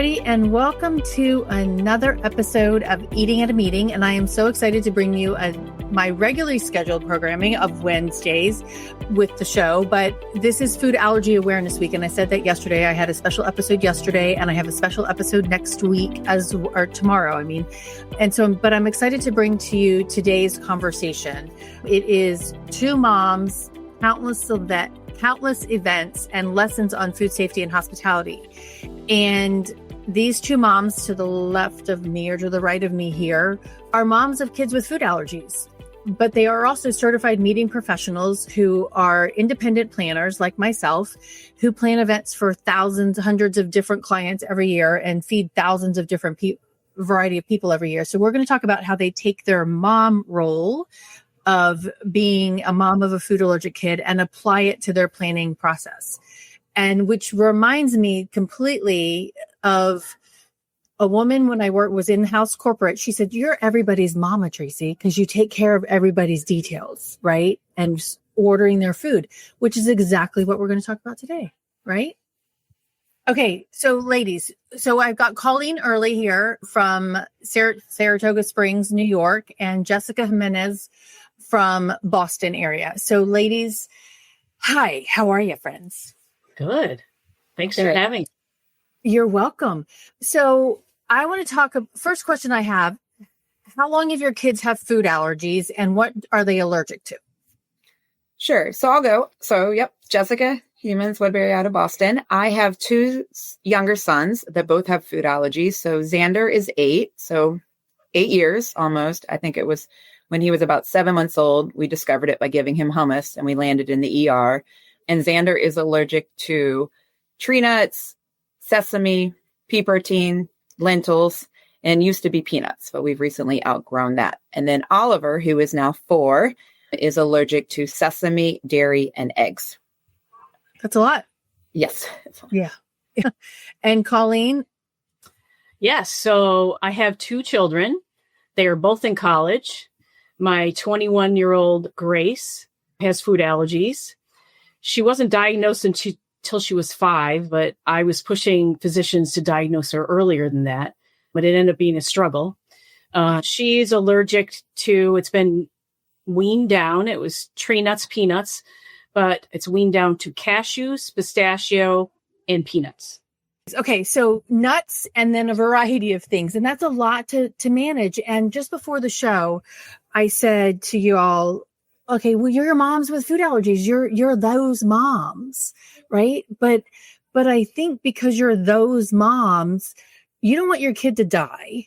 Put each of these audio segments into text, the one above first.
everybody, and welcome to another episode of Eating at a Meeting. And I am so excited to bring you my regularly scheduled programming of Wednesdays with the show. But this is Food Allergy Awareness Week. And I said that yesterday. I had a special episode yesterday, and I have a special episode next week or tomorrow, but I'm excited to bring to you today's conversation. It is two moms, countless events and lessons on food safety and hospitality. And these two moms to the left of me or to the right of me here are moms of kids with food allergies, but they are also certified meeting professionals who are independent planners like myself, who plan events for thousands, hundreds of different clients every year and feed thousands of different variety of people every year. So we're going to talk about how they take their mom role of being a mom of a food allergic kid and apply it to their planning process. And which reminds me completely of a woman when I was in-house corporate. She said, "You're everybody's mama, Tracy, because you take care of everybody's details, right? And ordering their food," which is exactly what we're going to talk about today, right? Okay, so ladies, I've got Colleen Earley here from Saratoga Springs, New York, and Jessica Hiemenz from Boston area. So ladies, hi, how are you, friends? Good. Thanks for having me. You're welcome. So I want to talk, first question I have, how long have your kids have food allergies and what are they allergic to? Sure. So I'll go. Jessica Hiemenz-Woodbury out of Boston. I have two younger sons that both have food allergies. So Xander is 8, so 8 years almost. I think it was when he was about 7 months old. We discovered it by giving him hummus and we landed in the ER. And Xander is allergic to tree nuts, sesame, pea protein, lentils, and used to be peanuts, but we've recently outgrown that. And then Oliver, who is now 4, is allergic to sesame, dairy, and eggs. That's a lot. Yes. Yeah. And Colleen? Yes. So I have 2 children. They are both in college. My 21-year-old Grace has food allergies. She wasn't diagnosed until she was 5, but I was pushing physicians to diagnose her earlier than that, but it ended up being a struggle. She's allergic to, it's been weaned down. It was tree nuts, peanuts, but it's weaned down to cashews, pistachio, and peanuts. Okay, so nuts and then a variety of things. And that's a lot to manage. And just before the show, I said to you all, okay, well, you're moms with food allergies. You're those moms, right? But I think because you're those moms, you don't want your kid to die.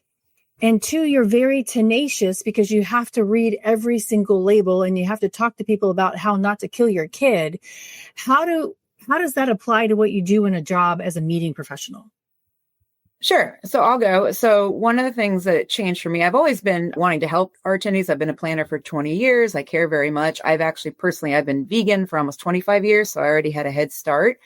And 2, you're very tenacious because you have to read every single label and you have to talk to people about how not to kill your kid. How does that apply to what you do in a job as a meeting professional? Sure. So I'll go. So one of the things that changed for me, I've always been wanting to help our attendees. I've been a planner for 20 years. I care very much. I've been vegan for almost 25 years. So I already had a head start.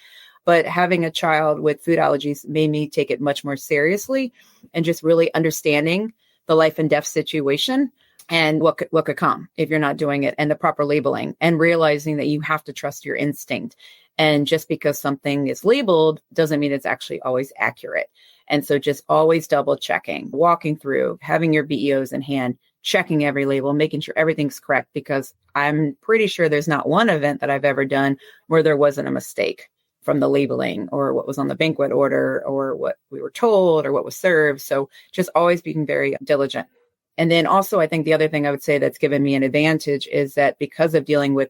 But having a child with food allergies made me take it much more seriously and just really understanding the life and death situation and what could come if you're not doing it, and the proper labeling, and realizing that you have to trust your instinct. And just because something is labeled doesn't mean it's actually always accurate. And so just always double checking, walking through, having your BEOs in hand, checking every label, making sure everything's correct, because I'm pretty sure there's not one event that I've ever done where there wasn't a mistake from the labeling or what was on the banquet order or what we were told or what was served. So just always being very diligent. And then also, I think the other thing I would say that's given me an advantage is that because of dealing with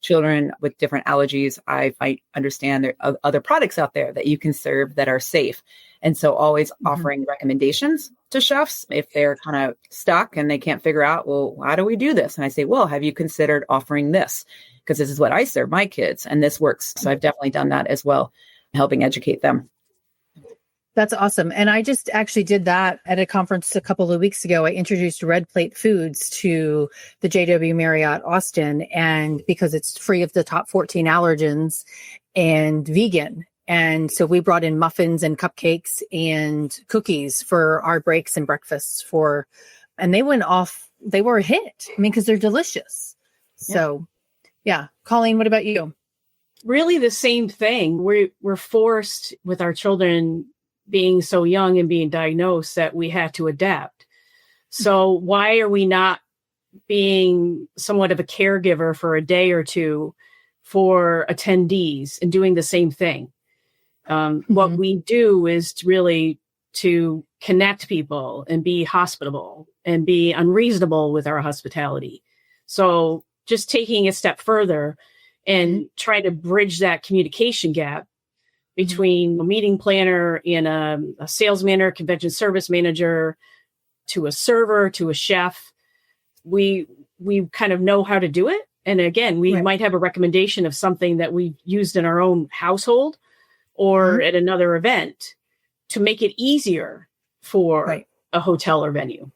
children with different allergies, I understand there are other products out there that you can serve that are safe. And so always offering recommendations to chefs if they're kind of stuck and they can't figure out, well, how do we do this? And I say, well, have you considered offering this? Because this is what I serve my kids and this works. So I've definitely done that as well, helping educate them. That's awesome. And I just actually did that at a conference a couple of weeks ago. I introduced Red Plate Foods to the JW Marriott Austin, and because it's free of the top 14 allergens and vegan. And so we brought in muffins and cupcakes and cookies for our breaks and breakfasts and they went off, they were a hit. I mean, because they're delicious. So yeah. Colleen, what about you? Really the same thing. We're forced with our children being so young and being diagnosed that we had to adapt. So why are we not being somewhat of a caregiver for a day or two for attendees and doing the same thing? What we do is to connect people and be hospitable and be unreasonable with our hospitality. So just taking a step further and try to bridge that communication gap between a meeting planner and a sales manager, convention service manager, to a server, to a chef. We kind of know how to do it. And again, we might have a recommendation of something that we've used in our own household or at another event to make it easier for a hotel or venue.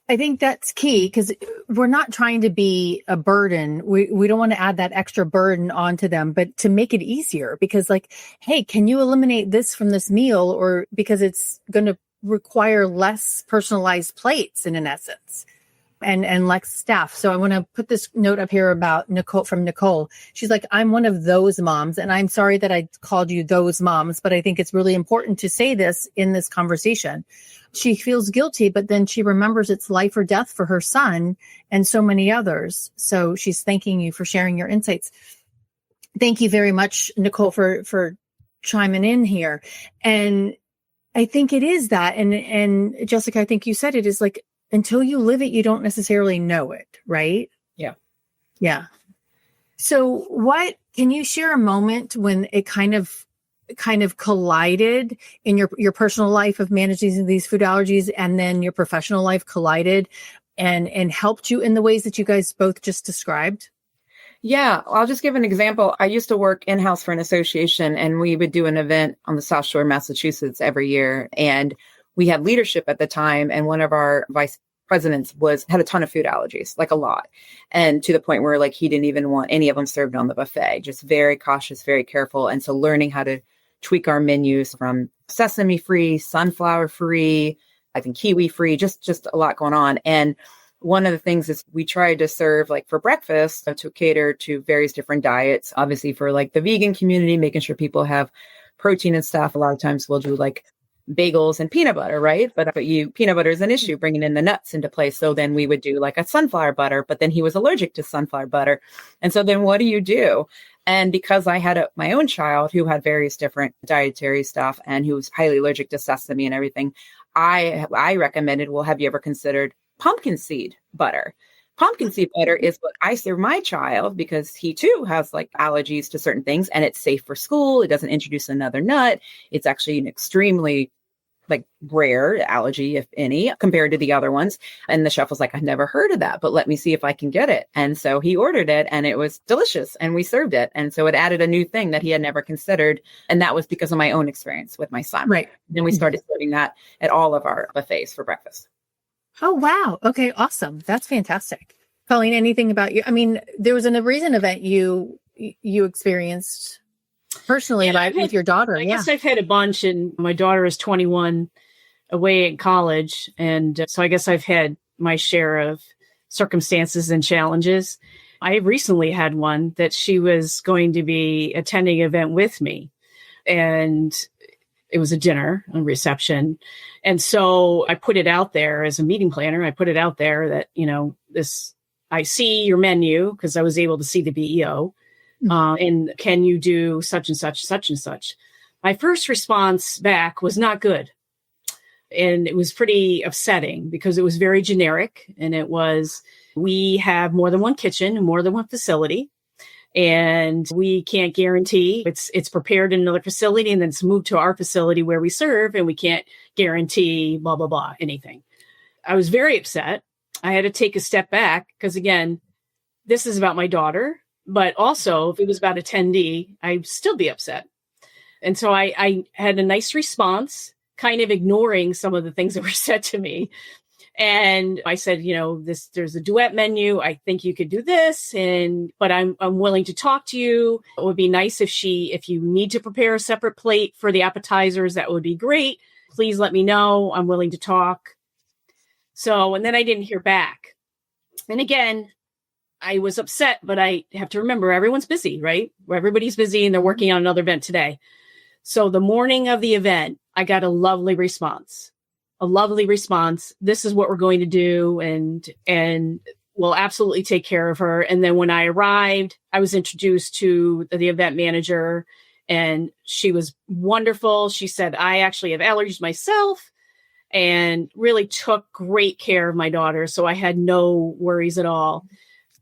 I think that's key because we're not trying to be a burden. We don't want to add that extra burden onto them, but to make it easier because like, hey, can you eliminate this from this meal? Or because it's going to require less personalized plates in essence and less staff. So I want to put this note up here about Nicole from Nicole. She's like, I'm one of those moms and I'm sorry that I called you those moms, but I think it's really important to say this in this conversation. She feels guilty, but then she remembers it's life or death for her son and so many others. So she's thanking you for sharing your insights. Thank you very much, Nicole, for chiming in here. And I think it is that. And Jessica, I think you said it is like, until you live it, you don't necessarily know it, right? Yeah. Yeah. So can you share a moment when it kind of collided in your personal life of managing these food allergies and then your professional life collided and helped you in the ways that you guys both just described? Yeah, I'll just give an example. I used to work in-house for an association and we would do an event on the South Shore, Massachusetts every year. And we had leadership at the time. And one of our vice presidents had a ton of food allergies, like a lot. And to the point where like he didn't even want any of them served on the buffet, just very cautious, very careful. And so learning how to tweak our menus from sesame free, sunflower free, I think kiwi free, just a lot going on. And one of the things is we tried to serve like for breakfast to cater to various different diets, obviously for like the vegan community, making sure people have protein and stuff. A lot of times we'll do like bagels and peanut butter, right? But peanut butter is an issue, bringing in the nuts into play. So then we would do like a sunflower butter, but then he was allergic to sunflower butter. And so then what do you do? And because I had my own child who had various different dietary stuff and who was highly allergic to sesame and everything, I recommended, well, have you ever considered pumpkin seed butter? Pumpkin seed butter is what I serve my child because he too has like allergies to certain things and it's safe for school. It doesn't introduce another nut. It's actually an extremely like rare allergy, if any, compared to the other ones. And the chef was like, I've never heard of that, but let me see if I can get it. And so he ordered it and it was delicious and we served it. And so it added a new thing that he had never considered. And that was because of my own experience with my son. Right. Then we started serving that at all of our buffets for breakfast. Oh, wow. Okay. Awesome. That's fantastic. Colleen, anything about you? I mean, there was a recent event you experienced personally with your daughter. I guess I've had a bunch, and my daughter is 21 away at college. And so I guess I've had my share of circumstances and challenges. I recently had one that she was going to be attending an event with me. And it was a dinner, a reception. And so I put it out there as a meeting planner. I put it out there that, I see your menu because I was able to see the BEO. And can you do such and such, such and such? My first response back was not good. And it was pretty upsetting because it was very generic. And it was, we have more than one kitchen and more than one facility. And we can't guarantee it's prepared in another facility and then it's moved to our facility where we serve. And we can't guarantee blah, blah, blah, anything. I was very upset. I had to take a step back because, again, this is about my daughter. But also, if it was about attendee, I'd still be upset. And so I had a nice response, kind of ignoring some of the things that were said to me. And I said, there's a duet menu. I think you could do this. But I'm willing to talk to you. It would be nice if you need to prepare a separate plate for the appetizers, that would be great. Please let me know. I'm willing to talk. So, and then I didn't hear back. And again, I was upset, but I have to remember everyone's busy, right? Everybody's busy and they're working on another event today. So the morning of the event, I got a lovely response. This is what we're going to do. And we'll absolutely take care of her. And then when I arrived, I was introduced to the event manager, and she was wonderful. She said, I actually have allergies myself, and really took great care of my daughter. So I had no worries at all.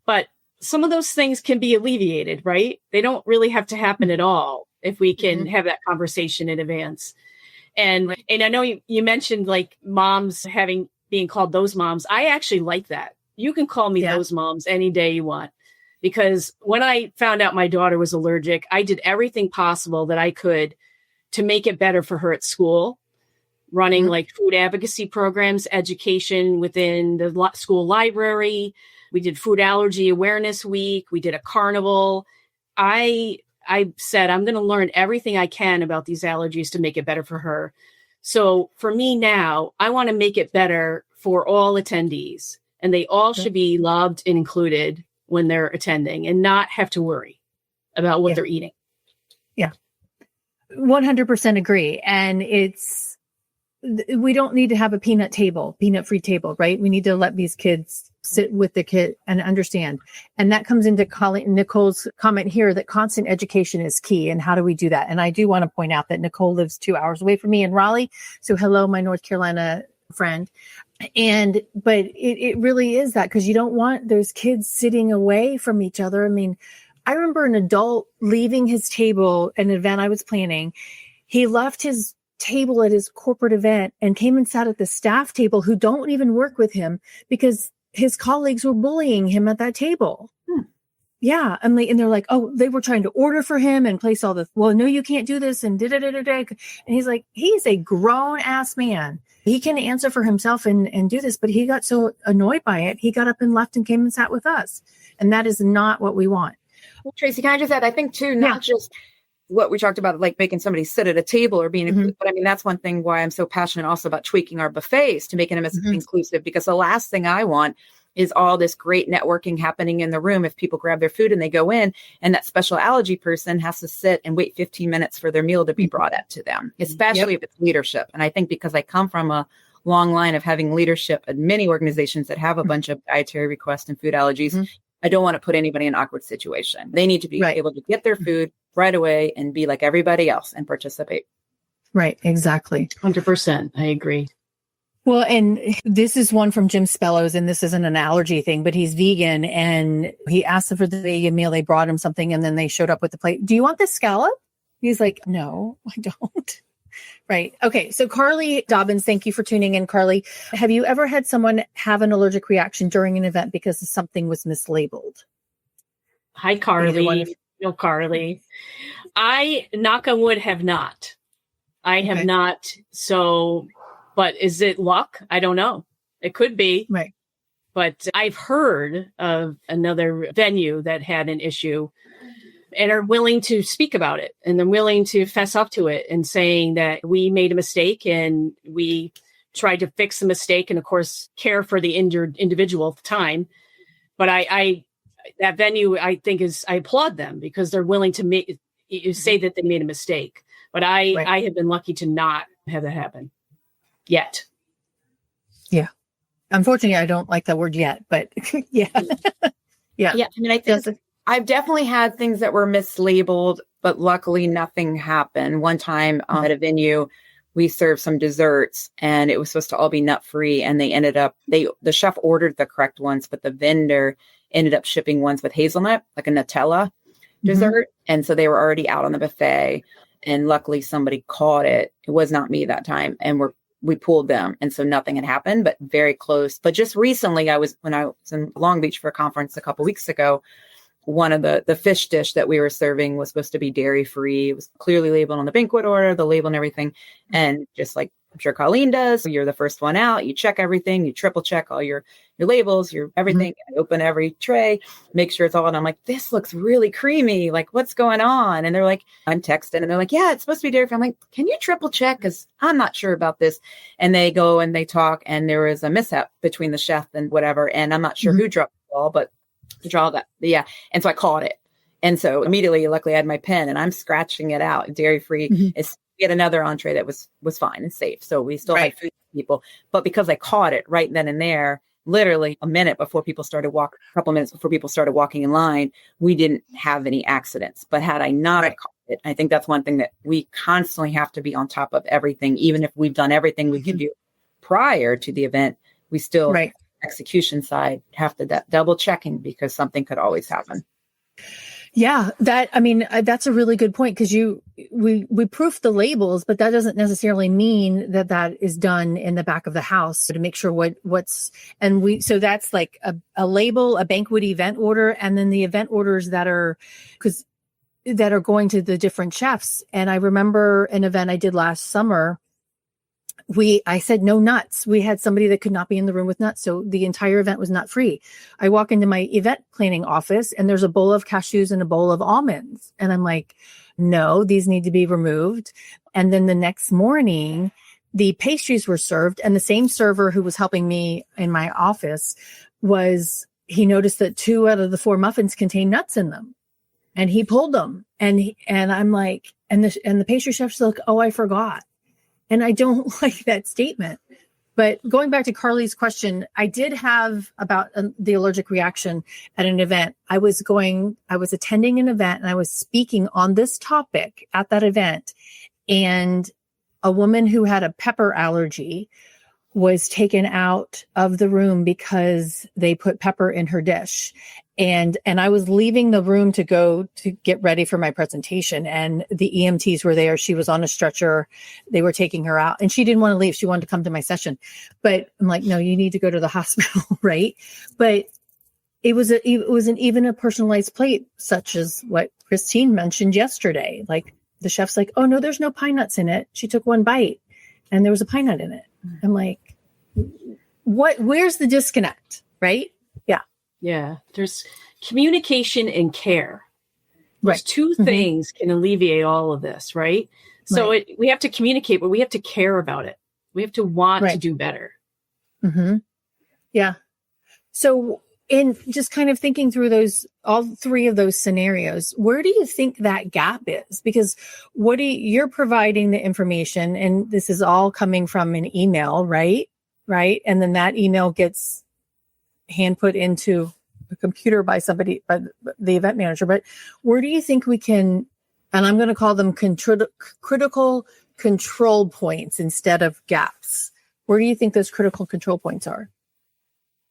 But some of those things can be alleviated, right? They don't really have to happen at all if we can have that conversation in advance. And I know you mentioned like moms being called those moms. I actually like that. You can call me those moms any day you want, because when I found out my daughter was allergic, I did everything possible that I could to make it better for her at school, running like food advocacy programs, education within the school library. We did food allergy awareness week. We did a carnival. I said, I'm going to learn everything I can about these allergies to make it better for her. So for me now, I want to make it better for all attendees, and they all should be loved and included when they're attending and not have to worry about what they're eating. Yeah. 100% agree. And we don't need to have a peanut-free table, right? We need to let these kids sit with the kid and understand. And that comes into Nicole's comment here that constant education is key. And how do we do that? And I do want to point out that Nicole lives 2 hours away from me in Raleigh. So hello, my North Carolina friend. But it really is that, because you don't want those kids sitting away from each other. I mean, I remember an adult leaving his table at an event I was planning. He left his table at his corporate event and came and sat at the staff table who don't even work with him because his colleagues were bullying him at that table. Yeah. And they're like, oh, they were trying to order for him and place all this. Well, no, you can't do this. And and he's like, he's a grown ass man. He can answer for himself and do this. But he got so annoyed by it. He got up and left and came and sat with us. And that is not what we want. Well, Tracy, can I just add, I think too, not just what we talked about, like making somebody sit at a table or being inclusive. But I mean, that's one thing why I'm so passionate also about tweaking our buffets to making them as inclusive, because the last thing I want is all this great networking happening in the room if people grab their food and they go in, and that special allergy person has to sit and wait 15 minutes for their meal to be brought up to them, especially if it's leadership. And I think because I come from a long line of having leadership at many organizations that have a bunch of dietary requests and food allergies, I don't want to put anybody in an awkward situation. They need to be able to get their food right away and be like everybody else and participate. Right. Exactly. 100%. I agree. Well, and this is one from Jim Spellows, and this isn't an allergy thing, but he's vegan, and he asked them for the vegan meal. They brought him something, and then they showed up with the plate. Do you want the scallop? He's like, no, I don't. Right. Okay. So Carly Dobbins, thank you for tuning in, Carly. Have you ever had someone have an allergic reaction during an event because something was mislabeled? Hi, Carly. No, Carly. I, knock on wood, have not. I have not. So, but is it luck? I don't know. It could be. Right. But I've heard of another venue that had an issue and are willing to speak about it, and they're willing to fess up to it and saying that we made a mistake and we tried to fix the mistake and, of course, care for the injured individual at the time. But that venue, I think, I applaud them because they're willing to say that they made a mistake. But I have been lucky to not have that happen yet. Yeah. Unfortunately, I don't like that word yet, but yeah. Yeah. I mean, I think I've definitely had things that were mislabeled, but luckily nothing happened. One time at a venue, we served some desserts and it was supposed to all be nut free. And they ended up, the chef ordered the correct ones, but the vendor ended up shipping ones with hazelnut, like a Nutella dessert. And so they were already out on the buffet. And luckily somebody caught it. It was not me that time. And we pulled them. And so nothing had happened, but very close. But just recently when I was in Long Beach for a conference a couple weeks ago, one of the fish dish that we were serving was supposed to be dairy free. It was clearly labeled on the banquet order, the label and everything. And just like I'm sure Colleen does, you're the first one out. You check everything. You triple check all your labels, your everything. I open every tray, make sure it's all. And I'm like, this looks really creamy. Like, what's going on? And they're like, I'm texting and they're like, yeah, it's supposed to be dairy free. I'm like, can you triple check? Because I'm not sure about this. And they go and they talk. And there was a mishap between the chef and whatever. And I'm not sure who dropped the ball, but to draw that. Yeah. And so I caught it. And so immediately, luckily I had my pen and I'm scratching it out. Dairy free is We had another entree that was fine and safe. So we still had food for people. But because I caught it right then and there, literally a couple minutes before people started walking in line, we didn't have any accidents. But had I not caught it, I think that's one thing that we constantly have to be on top of everything. Even if we've done everything we could do prior to the event, we still execution side have to double checking because something could always happen. Yeah, that's a really good point because we proof the labels, but that doesn't necessarily mean that is done in the back of the house to make sure so that's like a label, a banquet event order, and then the event orders that are going to the different chefs. And I remember an event I did last summer. I said no nuts. We had somebody that could not be in the room with nuts. So the entire event was nut free. I walk into my event planning office and there's a bowl of cashews and a bowl of almonds. And I'm like, no, these need to be removed. And then the next morning, the pastries were served and the same server who was helping me in my office he noticed that 2 out of the 4 muffins contained nuts in them and he pulled them. And I'm like, and the pastry chef's like, oh, I forgot. And I don't like that statement. But going back to Carly's question, I did have about the allergic reaction at an event. I was attending an event and I was speaking on this topic at that event. And a woman who had a pepper allergy was taken out of the room because they put pepper in her dish. And I was leaving the room to go to get ready for my presentation and the EMTs were there. She was on a stretcher. They were taking her out and she didn't want to leave. She wanted to come to my session, but I'm like, no, you need to go to the hospital. Right. But it wasn't even a personalized plate, such as what Christine mentioned yesterday. Like the chef's like, oh no, there's no pine nuts in it. She took 1 bite and there was a pine nut in it. I'm like, where's the disconnect? Right. Yeah. Yeah, there's communication and care. Those two things can alleviate all of this, right? So we have to communicate, but we have to care about it. We have to want to do better. Mm-hmm. Yeah. So in just kind of thinking through all 3 of those scenarios, where do you think that gap is? Because you're providing the information and this is all coming from an email, right? Right. And then that email gets hand put into a computer by the event manager. But where do you think we can, and I'm going to call them critical control points instead of gaps. Where do you think those critical control points are?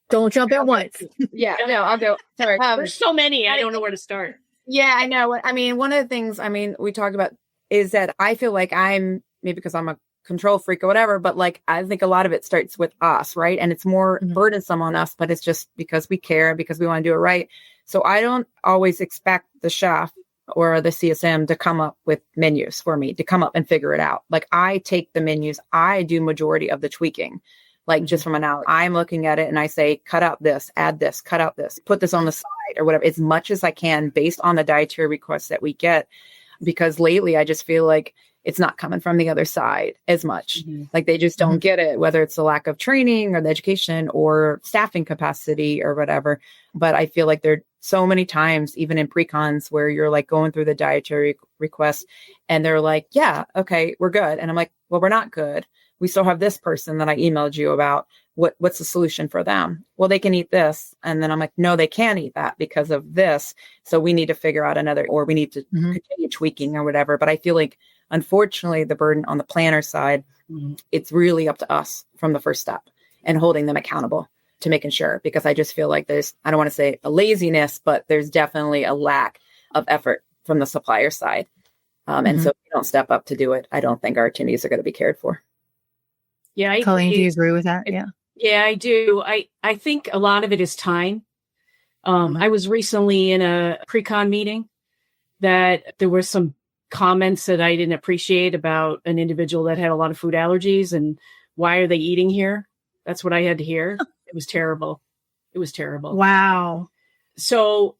Don't jump at once. Yeah, no, I'll go. Sorry. There's so many. I don't know where to start. Yeah, I know. I mean, one of the things, we talked about is that I feel like maybe because I'm a control freak or whatever, but like, I think a lot of it starts with us, right? And it's more burdensome on us, but it's just because we care, because we want to do it right. So I don't always expect the chef or the CSM to come up with menus for me, to come up and figure it out. Like I take the menus, I do majority of the tweaking, like just from an out. I'm looking at it and I say, cut out this, add this, cut out this, put this on the side or whatever, as much as I can based on the dietary requests that we get. Because lately I just feel like it's not coming from the other side as much. Like they just don't get it, whether it's the lack of training or the education or staffing capacity or whatever. But I feel like there are so many times, even in pre-cons, where you're like going through the dietary requests and they're like, yeah, okay, we're good. And I'm like, well, we're not good. We still have this person that I emailed you about. What's the solution for them? Well, they can eat this. And then I'm like, no, they can't eat that because of this. So we need to figure out or we need to continue tweaking or whatever. But I feel like, unfortunately, the burden on the planner side, it's really up to us from the first step and holding them accountable to making sure, because I just feel like I don't want to say a laziness, but there's definitely a lack of effort from the supplier side. And so if you don't step up to do it, I don't think our attendees are going to be cared for. Yeah. Colleen, do you agree with that? Yeah, I do. I think a lot of it is time. I was recently in a pre-con meeting that there were some comments that I didn't appreciate about an individual that had a lot of food allergies and why are they eating here? That's what I had to hear. It was terrible. Wow. So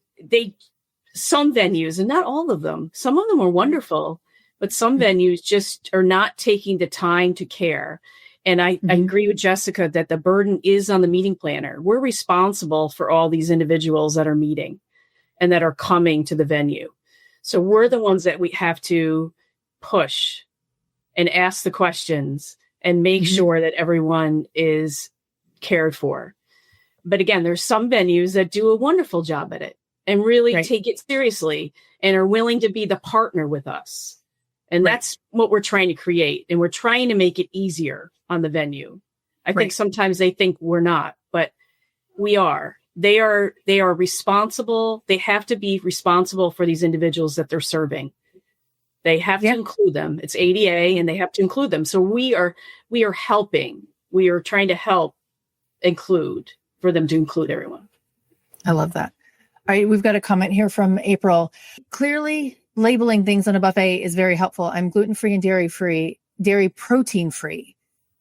some venues, and not all of them, some of them are wonderful, but some venues just are not taking the time to care. And I agree with Jessica that the burden is on the meeting planner. We're responsible for all these individuals that are meeting and that are coming to the venue. So we're the ones that we have to push and ask the questions and make sure that everyone is cared for. But again, there's some venues that do a wonderful job at it and really take it seriously and are willing to be the partner with us. And that's what we're trying to create. And we're trying to make it easier on the venue. I think sometimes they think we're not, but we are. They are responsible. They have to be responsible for these individuals that they're serving. They have to include them. It's ADA and they have to include them. So we are helping. We are trying to help include for them to include everyone. I love that. All right. We've got a comment here from April. Clearly labeling things on a buffet is very helpful. I'm gluten-free and dairy-free, dairy protein-free,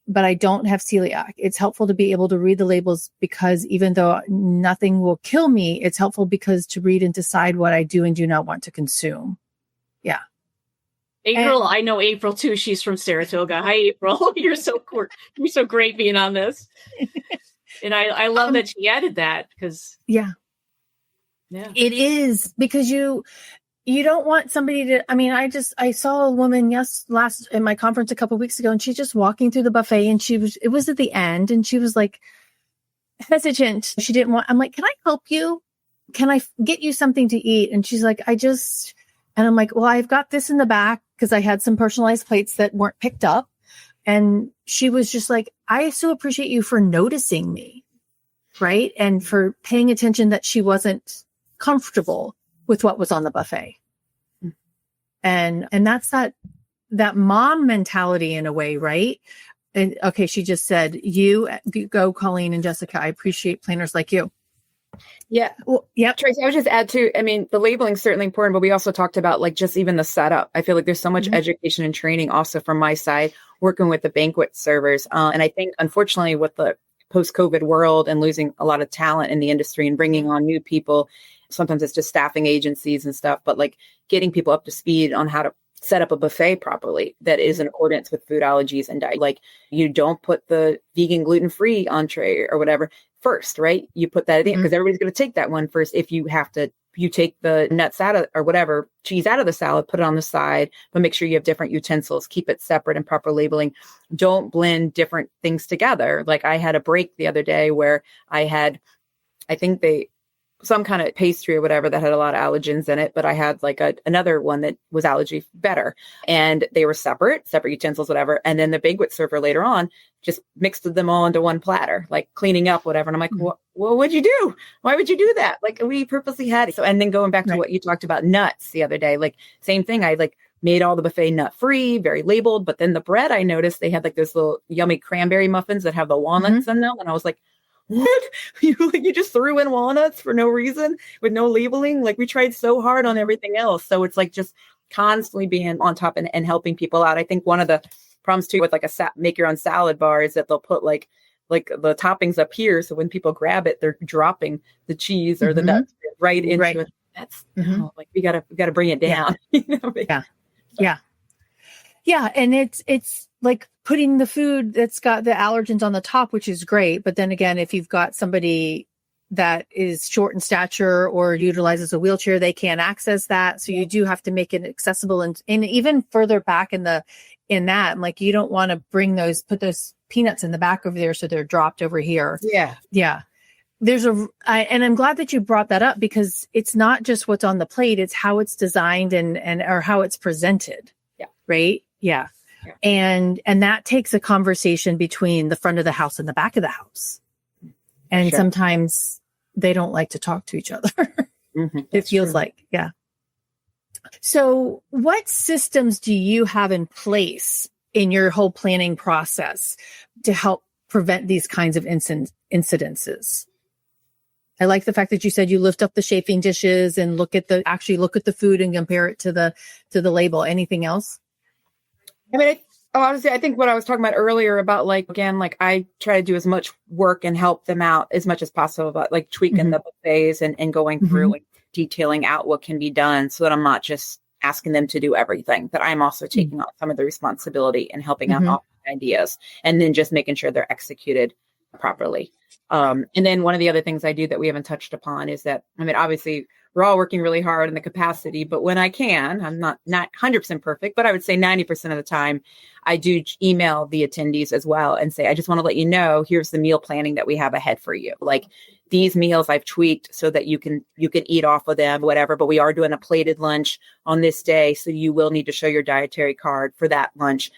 but I don't have celiac. It's helpful to be able to read the labels because even though nothing will kill me, it's helpful because to read and decide what I do and do not want to consume. Yeah. April, I know April too. She's from Saratoga. Hi, April. You're so great being on this. And I love that she added that because it is because you don't want somebody to, I mean, I saw a woman last in my conference a couple of weeks ago, and she's just walking through the buffet, and it was at the end, and she was like hesitant. She didn't want, I'm like, can I help you? Can I get you something to eat? And she's like, and I'm like, well, I've got this in the back because I had some personalized plates that weren't picked up. And she was just like, I so appreciate you for noticing me. Right. And for paying attention that she wasn't comfortable with what was on the buffet. And that's that mom mentality in a way, right? And okay, she just said, you go, Colleen and Jessica. I appreciate planners like you. Yeah. Well, Tracy, I would just add too, I mean, the labeling is certainly important, but we also talked about like just even the setup. I feel like there's so much education and training also from my side, working with the banquet servers. And I think unfortunately with the post-COVID world and losing a lot of talent in the industry and bringing on new people, sometimes it's just staffing agencies and stuff, but like getting people up to speed on how to set up a buffet properly that is in accordance with food allergies and diet. Like you don't put the vegan gluten-free entree or whatever first, right? You put that in because everybody's going to take that one first. If you take the nuts out of, or whatever, cheese out of the salad, put it on the side, but make sure you have different utensils, keep it separate and proper labeling. Don't blend different things together. Like I had a break the other day where I had, some kind of pastry or whatever that had a lot of allergens in it, but I had like another one that was allergy better, and they were separate utensils, whatever. And then the banquet server later on just mixed them all into one platter, like cleaning up, whatever. And I'm like, well, what'd you do? Why would you do that? Like we purposely had it. So, and then going back to what you talked about nuts the other day, like same thing. I like made all the buffet nut free, very labeled, but then the bread, I noticed they had like those little yummy cranberry muffins that have the walnuts in them. And I was like, what? You just threw in walnuts for no reason with no labeling? Like we tried so hard on everything else. So it's like just constantly being on top and helping people out. I think one of the problems too with like make your own salad bar is that they'll put like the toppings up here. So when people grab it, they're dropping the cheese or the nuts right into it. That's like we gotta bring it down. Yeah. And it's like putting the food that's got the allergens on the top, which is great. But then again, if you've got somebody that is short in stature or utilizes a wheelchair, they can't access that. So you do have to make it accessible. And even further back in that, like you don't want to put those peanuts in the back over there. So they're dropped over here. Yeah. Yeah. And I'm glad that you brought that up because it's not just what's on the plate. It's how it's designed or how it's presented. Yeah. Right. Yeah. And that takes a conversation between the front of the house and the back of the house. And sometimes they don't like to talk to each other. It feels like, yeah. So what systems do you have in place in your whole planning process to help prevent these kinds of incidences? I like the fact that you said you lift up the chafing dishes and look at the food and compare it to the label. Anything else? I mean, honestly, I think what I was talking about earlier about like, again, like I try to do as much work and help them out as much as possible about like tweaking the buffets and going through and detailing out what can be done so that I'm not just asking them to do everything, that I'm also taking on some of the responsibility and helping out all ideas and then just making sure they're executed properly. And then one of the other things I do that we haven't touched upon is that, I mean, obviously we're all working really hard in the capacity. But when I can, I'm not 100% perfect, but I would say 90% of the time, I do email the attendees as well and say, I just want to let you know, here's the meal planning that we have ahead for you. Like these meals I've tweaked so that you can eat off of them, whatever, but we are doing a plated lunch on this day. So you will need to show your dietary card for that lunch,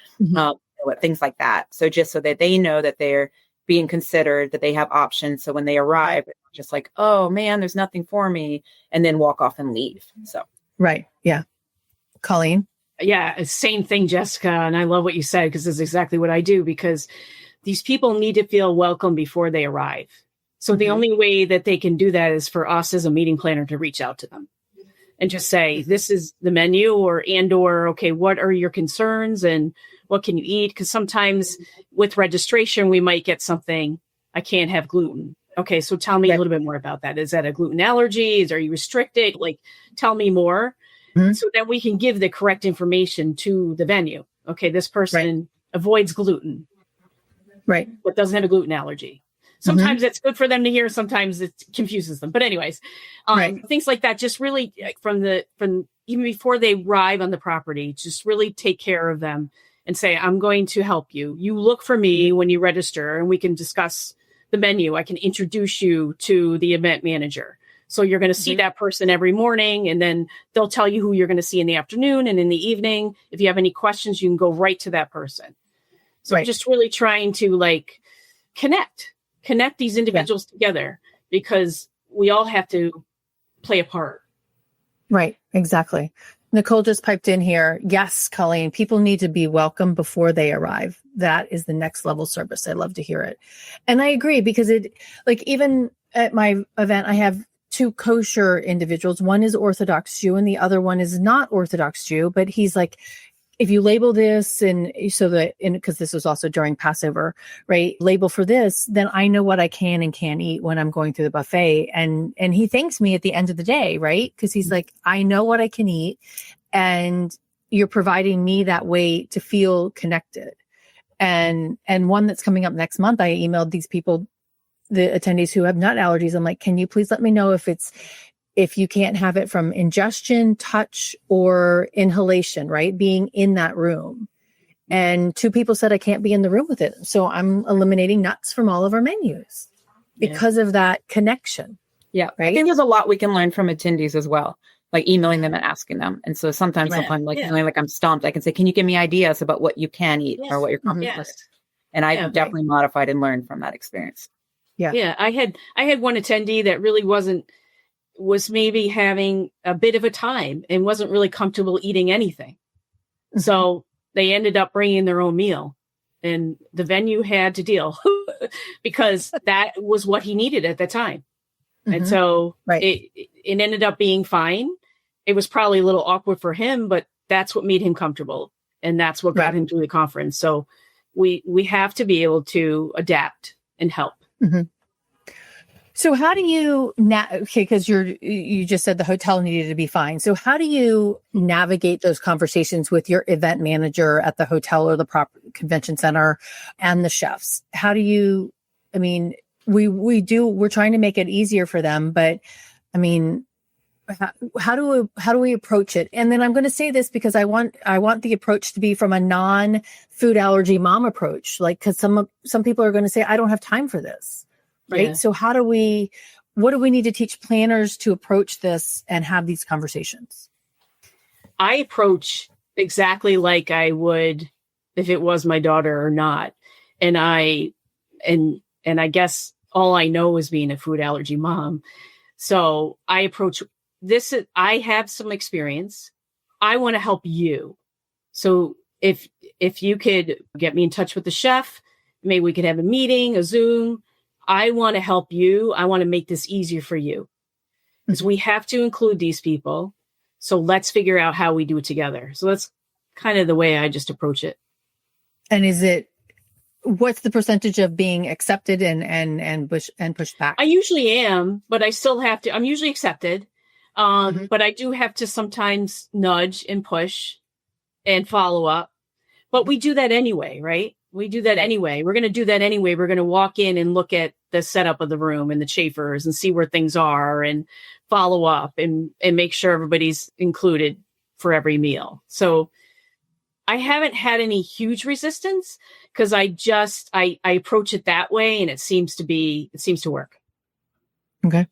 things like that. So just so that they know that they're being considered, that they have options. So when they arrive, it's just like, oh man, there's nothing for me, and then walk off and leave. So, right. Yeah. Colleen? Yeah, same thing, Jessica. And I love what you said, because this is exactly what I do, because these people need to feel welcome before they arrive. So the only way that they can do that is for us as a meeting planner to reach out to them and just say, this is the menu, or okay, what are your concerns and what can you eat? Because sometimes with registration, we might get something, I can't have gluten. Okay, so tell me a little bit more about that. Is that a gluten allergy? Are you restricted? Like, tell me more. So that we can give the correct information to the venue. Okay, this person avoids gluten, but doesn't have a gluten allergy. Sometimes it's good for them to hear. Sometimes it confuses them. But anyways, things like that, just really from even before they arrive on the property, just really take care of them and say, I'm going to help you. You look for me when you register, and we can discuss the menu. I can introduce you to the event manager. So you're going to see that person every morning, and then they'll tell you who you're going to see in the afternoon and in the evening. If you have any questions, you can go right to that person. So just really trying to connect these individuals together, because we all have to play a part. Right. Exactly. Nicole just piped in here. Yes, Colleen, people need to be welcome before they arrive. That is the next level service. I love to hear it. And I agree, because even at my event, I have two kosher individuals. One is Orthodox Jew and the other one is not Orthodox Jew, but he's like, if you label this, and so that, because this was also during Passover, right? Label for this, then I know what I can and can't eat when I'm going through the buffet. And he thanks me at the end of the day, right? Because he's like, I know what I can eat, and you're providing me that way to feel connected. And one that's coming up next month, I emailed these people, the attendees who have nut allergies. I'm like, can you please let me know if you can't have it from ingestion, touch, or inhalation, right? Being in that room. And 2 people said I can't be in the room with it. So I'm eliminating nuts from all of our menus because of that connection. Yeah. Right. I think there's a lot we can learn from attendees as well, like emailing them and asking them. And so sometimes feeling like I'm stumped, I can say, can you give me ideas about what you can eat or what you're comfortable with? And I've definitely modified and learned from that experience. Yeah. Yeah. I had one attendee that really was maybe having a bit of a time and wasn't really comfortable eating anything. So they ended up bringing their own meal, and the venue had to deal because that was what he needed at the time. And so it ended up being fine. It was probably a little awkward for him, but that's what made him comfortable. And that's what got him through the conference. So we have to be able to adapt and help. So how do you because you just said the hotel needed to be fine. So how do you navigate those conversations with your event manager at the hotel or the convention center and the chefs? How do you, we're trying to make it easier for them, but how do we approach it? And then I'm going to say this because I want the approach to be from a non-food allergy mom approach, because some people are going to say, I don't have time for this. Right. Yeah. So what do we need to teach planners to approach this and have these conversations? I approach exactly like I would if it was my daughter or not. And I guess all I know is being a food allergy mom. So I approach this. I have some experience. I want to help you. So if you could get me in touch with the chef, maybe we could have a meeting, a Zoom. I want to help you. I want to make this easier for you, because we have to include these people. So let's figure out how we do it together. So that's kind of the way I just approach it. And what's the percentage of being accepted and pushed back? I usually am, but I still have to. I'm usually accepted, but I do have to sometimes nudge and push and follow up. But we do that anyway, right? We do that anyway. We're going to do that anyway. We're going to walk in and look at the setup of the room and the chafers and see where things are and follow up and make sure everybody's included for every meal. So I haven't had any huge resistance because I approach it that way, and it seems to work. Okay.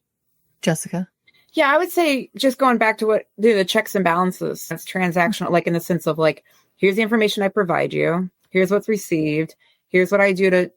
Jessica? Yeah, I would say just going back to the checks and balances. That's transactional, like in the sense of like, here's the information I provide you. Here's what's received. Here's what I do to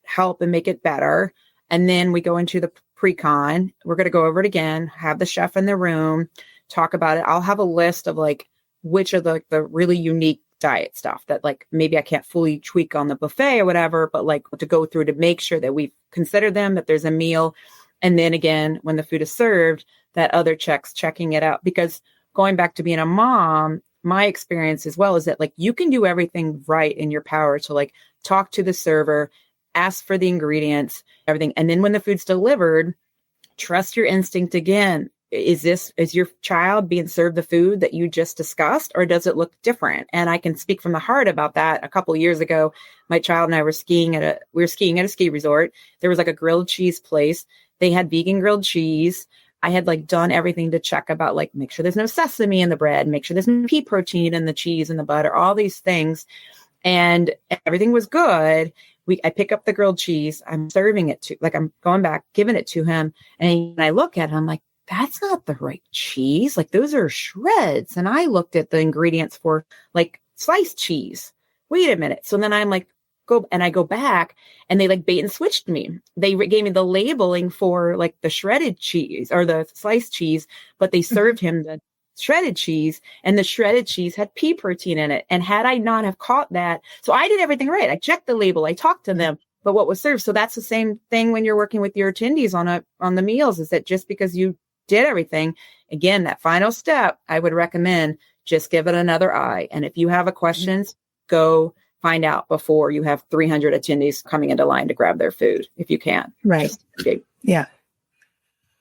help and make it better. And then we go into the pre-con. We're going to go over it again, have the chef in the room, talk about it. I'll have a list of like, which are the really unique diet stuff that like maybe I can't fully tweak on the buffet or whatever, but like to go through to make sure that we've considered them, that there's a meal. And then again, when the food is served, that other checking it out. Because going back to being a mom, my experience as well is that like you can do everything right in your power to like talk to the server, ask for the ingredients, everything. And then when the food's delivered, trust your instinct again. Is your child being served the food that you just discussed, or does it look different? And I can speak from the heart about that. A couple of years ago, my child and I were skiing at a ski resort. There was like a grilled cheese place. They had vegan grilled cheese. I had like done everything to check about like, make sure there's no sesame in the bread, make sure there's no pea protein in the cheese and the butter, all these things. And everything was good. I pick up the grilled cheese. I'm serving it I'm going back, giving it to him. And I look at him, I'm like, that's not the right cheese. Like those are shreds. And I looked at the ingredients for like sliced cheese. Wait a minute. So then I'm like, I go back and they like bait and switched me. They gave me the labeling for like the shredded cheese or the sliced cheese, but they served him the shredded cheese, and the shredded cheese had pea protein in it. And had I not have caught that, so I did everything right. I checked the label. I talked to them. But what was served? So that's the same thing when you're working with your attendees on the meals, is that just because you did everything, again, that final step, I would recommend just give it another eye. And if you have a questions, go find out before you have 300 attendees coming into line to grab their food, if you can. Right. Yeah.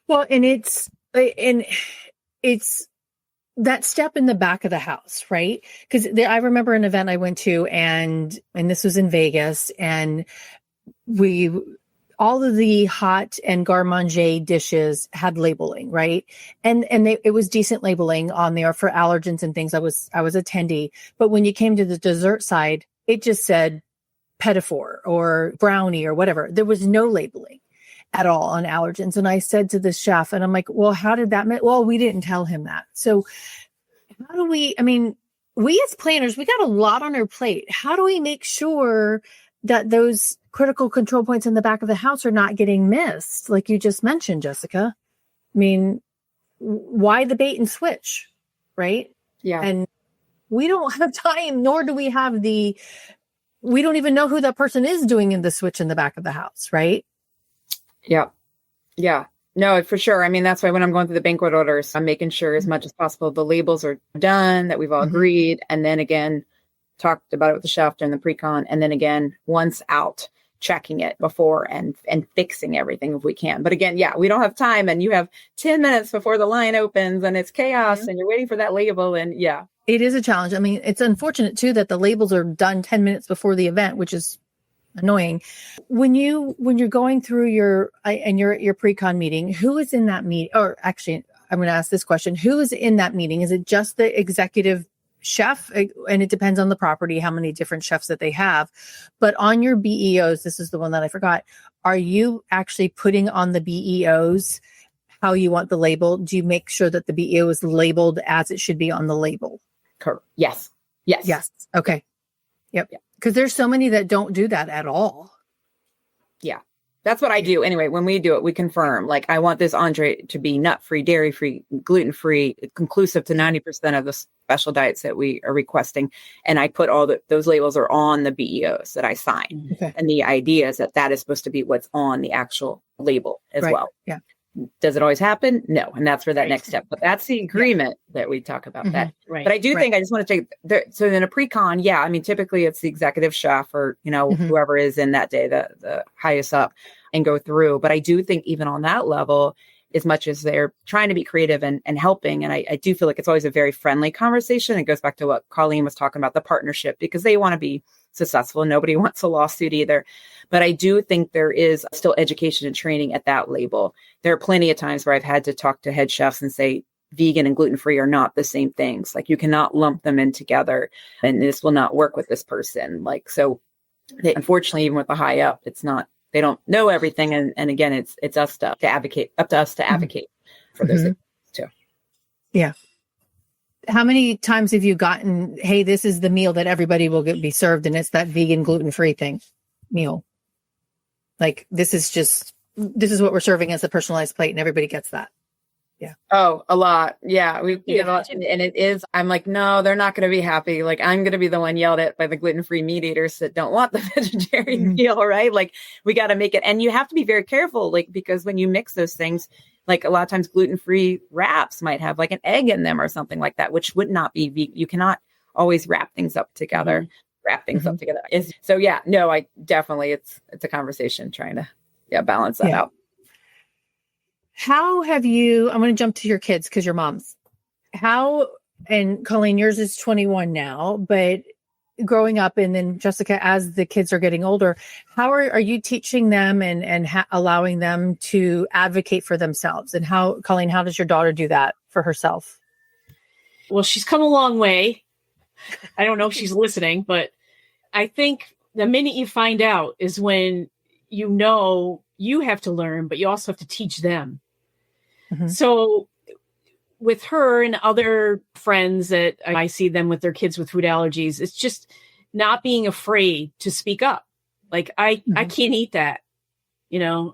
Well, and it's that step in the back of the house, right? Because I remember an event I went to, and this was in Vegas, and all of the hot and garde-manger dishes had labeling, right? And it was decent labeling on there for allergens and things. I was attendee, but when you came to the dessert side, it just said petit four or brownie or whatever. There was no labeling at all on allergens. And I said to the chef, and I'm like, well, how did that well, we didn't tell him that. So how do we as planners, we got a lot on our plate. How do we make sure that those critical control points in the back of the house are not getting missed, like you just mentioned, Jessica? I mean, why the bait and switch, right? Yeah. And we don't have time, nor do we have we don't even know who that person is doing in the switch in the back of the house, right? Yeah. Yeah. No, for sure. I mean, that's why when I'm going through the banquet orders, I'm making sure as much as possible the labels are done, that we've all agreed. And then again, talked about it with the chef during the pre-con. And then again, once out, checking it before and fixing everything if we can. But again, yeah, we don't have time, and you have 10 minutes before the line opens and it's chaos and you're waiting for that label. And yeah, it is a challenge. I mean, it's unfortunate too that the labels are done 10 minutes before the event, which is annoying. When you're going through your pre-con meeting, who is in that meeting? Or actually, I'm going to ask this question. Who is in that meeting? Is it just the executive chef? And it depends on the property, how many different chefs that they have. But on your BEOs, this is the one that I forgot. Are you actually putting on the BEOs how you want the label? Do you make sure that the BEO is labeled as it should be on the label? Correct. Yes. Okay. Yep. Because there's so many that don't do that at all. Yeah. That's what I do. Anyway, when we do it, we confirm, like, I want this entree to be nut-free, dairy-free, gluten-free, conclusive to 90% of the special diets that we are requesting. And I put those labels are on the BEOs that I sign. Okay. And the idea is that is supposed to be what's on the actual label as well. Yeah. Does it always happen? No. And that's where that next step, but that's the agreement that we talk about that. Right. But I do think I just want to take so in a pre-con, yeah, I mean, typically it's the executive chef or, whoever is in that day, the highest up, and go through. But I do think even on that level, as much as they're trying to be creative and helping, and I do feel like it's always a very friendly conversation. It goes back to what Colleen was talking about, the partnership, because they want to be successful. Nobody wants a lawsuit either. But I do think there is still education and training at that label. There are plenty of times where I've had to talk to head chefs and say, vegan and gluten-free are not the same things. Like you cannot lump them in together and this will not work with this person. Like, so unfortunately, even with the high up, it's not, they don't know everything. And again, it's us to advocate, up to us to advocate for those things too. Yeah. How many times have you gotten, hey, this is the meal that everybody will be served and it's that vegan gluten-free meal? Like this is what we're serving as a personalized plate and everybody gets that. Yeah. Oh, a lot. Yeah. We get a lot. And it is, I'm like, no, they're not going to be happy. Like I'm going to be the one yelled at by the gluten-free meat eaters that don't want the vegetarian meal, right? Like we got to make it. And you have to be very careful, like, because when you mix those things, like a lot of times gluten-free wraps might have like an egg in them or something like that, which would not be vegan. You cannot always wrap things up together, So yeah, no, I definitely, it's a conversation trying to balance that out. How have you, I'm going to jump to your kids because you're moms. How, and Colleen, yours is 21 now, but growing up and then Jessica, as the kids are getting older, how are you teaching them and allowing them to advocate for themselves? And how, Colleen, how does your daughter do that for herself? Well, she's come a long way. I don't know if she's listening, but I think the minute you find out is when you know you have to learn, but you also have to teach them. So with her and other friends that I see them with their kids with food allergies, it's just not being afraid to speak up. Like, I can't eat that,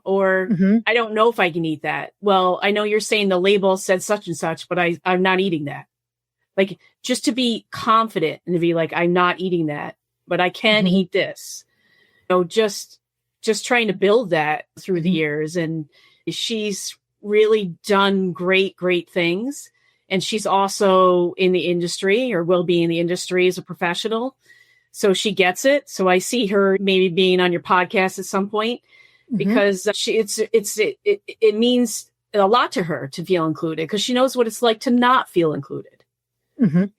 or I don't know if I can eat that. Well, I know you're saying the label said such and such, but I'm not eating that. Like, just to be confident and to be like, I'm not eating that, but I can eat this. Just trying to build that through the years. And she's really done great things. And she's also in the industry or will be in the industry as a professional. So she gets it. So I see her maybe being on your podcast at some point because it means a lot to her to feel included because she knows what it's like to not feel included.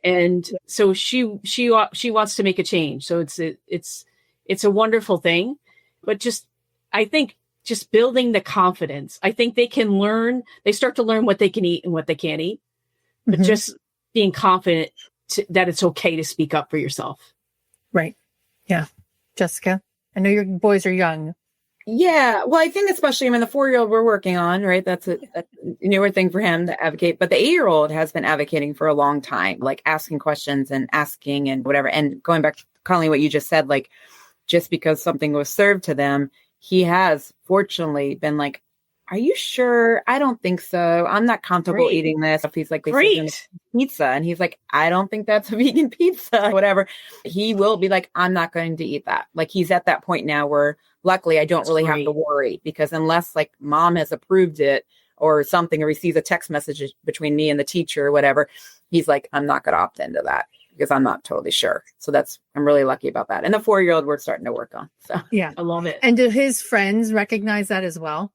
And so she wants to make a change. So it's a wonderful thing, but I think just building the confidence. I think they start to learn what they can eat and what they can't eat, but just being confident that it's okay to speak up for yourself. Right. Yeah. Jessica, I know your boys are young. Yeah. Well, I think especially, the 4-year-old we're working on, right? That's a newer thing for him to advocate, but the 8-year-old has been advocating for a long time, like asking questions and asking and whatever. And going back to Colleen, what you just said, like just because something was served to them, he has fortunately been like, are you sure? I don't think so. I'm not comfortable eating this. If he's like, pizza. And he's like, I don't think that's a vegan pizza, whatever. He will be like, I'm not going to eat that. Like he's at that point now where luckily I don't really have to worry because unless like mom has approved it or something or receives a text message between me and the teacher or whatever, he's like, I'm not going to opt into that. Because I'm not totally sure. So I'm really lucky about that. And the 4-year-old we're starting to work on. So yeah, I love it. And do his friends recognize that as well?